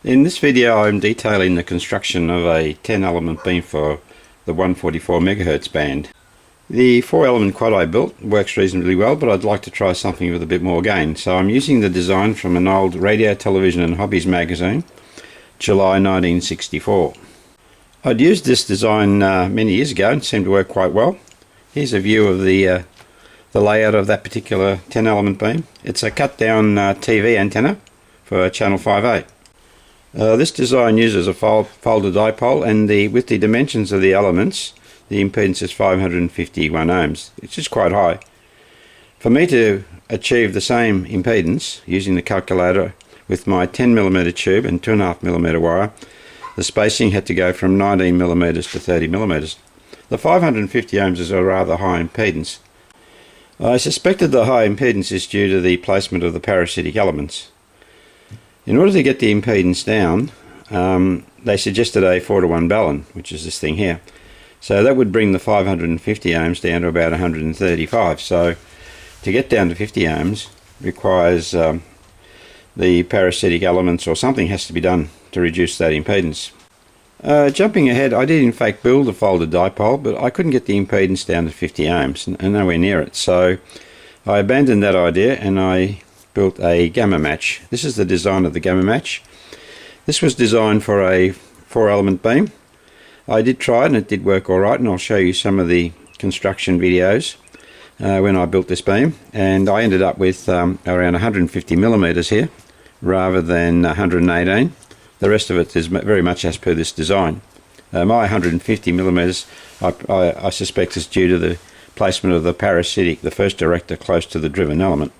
In this video I'm detailing the construction of a 10 element beam for the 144 MHz band. The 4 element quad I built works reasonably well, but I'd like to try something with a bit more gain. So I'm using the design from an old Radio, Television and Hobbies magazine, July 1964. I'd used this design many years ago and seemed to work quite well. Here's a view of the layout of that particular 10 element beam. It's a cut down TV antenna for channel 5A. This design uses a folded dipole, and with the dimensions of the elements, the impedance is 551 ohms, which is quite high. For me to achieve the same impedance using the calculator with my 10mm tube and 2.5mm wire, the spacing had to go from 19mm to 30mm. The 550 ohms is a rather high impedance. I suspected the high impedance is due to the placement of the parasitic elements. In order to get the impedance down, they suggested a 4:1 balun, which is this thing here. So that would bring the 550 ohms down to about 135. So to get down to 50 ohms requires the parasitic elements, or something has to be done to reduce that impedance. Jumping ahead, I did in fact build a folded dipole, but I couldn't get the impedance down to 50 ohms and nowhere near it. So I abandoned that idea and I built a gamma match. This is the design of the gamma match. This was designed for a 4 element beam. I did try it and it did work alright, and I'll show you some of the construction videos when I built this beam. And I ended up with around 150mm here rather than 118. The rest of it is very much as per this design. My 150mm I suspect is due to the placement of the parasitic, the first director, close to the driven element.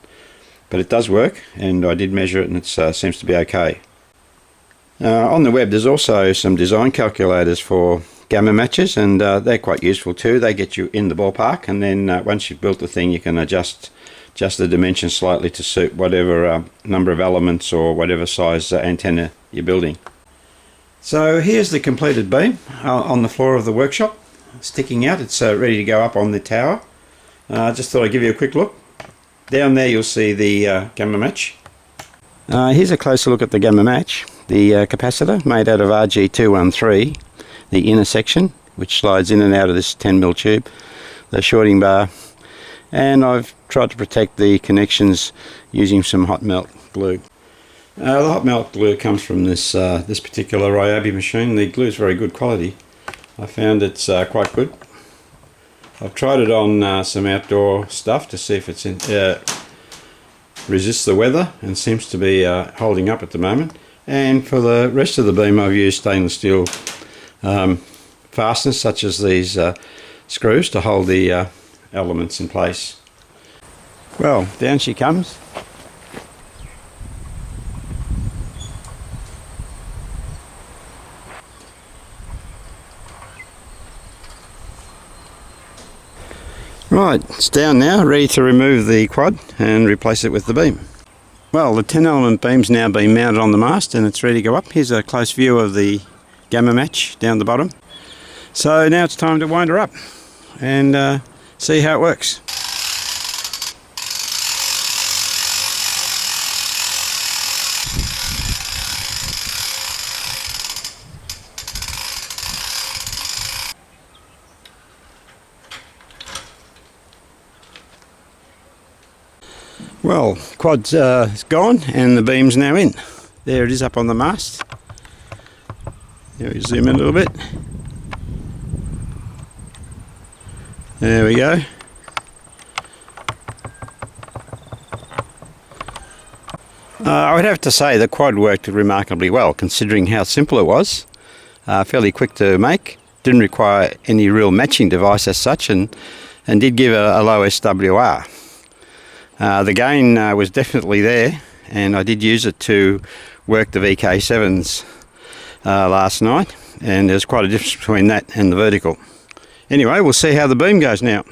But it does work, and I did measure it and it seems to be okay. On the web there's also some design calculators for gamma matches, and they're quite useful too. They get you in the ballpark, and then once you've built the thing you can adjust the dimensions slightly to suit whatever number of elements or whatever size antenna you're building. So here's the completed beam on the floor of the workshop, sticking out. It's ready to go up on the tower. Just thought I'd give you a quick look. Down there you'll see the gamma match. Here's a closer look at the gamma match. The capacitor made out of RG213, the inner section which slides in and out of this 10mm tube, the shorting bar, and I've tried to protect the connections using some hot melt glue. The hot melt glue comes from this particular Ryobi machine. The glue is very good quality. I found it's quite good. I've tried it on some outdoor stuff to see if it's resists the weather, and seems to be holding up at the moment. And for the rest of the beam I've used stainless steel fasteners, such as these screws, to hold the elements in place. Well, down she comes. Right, it's down now, ready to remove the quad and replace it with the beam. Well, the 10 element beam's now been mounted on the mast and it's ready to go up. Here's a close view of the gamma match down the bottom. So now it's time to wind her up and see how it works. Well, quad's gone and the beam's now in. There it is up on the mast. Now we zoom in a little bit. There we go. I would have to say the quad worked remarkably well, considering how simple it was. Fairly quick to make, didn't require any real matching device as such, and did give a low SWR. The gain was definitely there, and I did use it to work the VK7s last night, and there's quite a difference between that and the vertical. Anyway, we'll see how the beam goes now.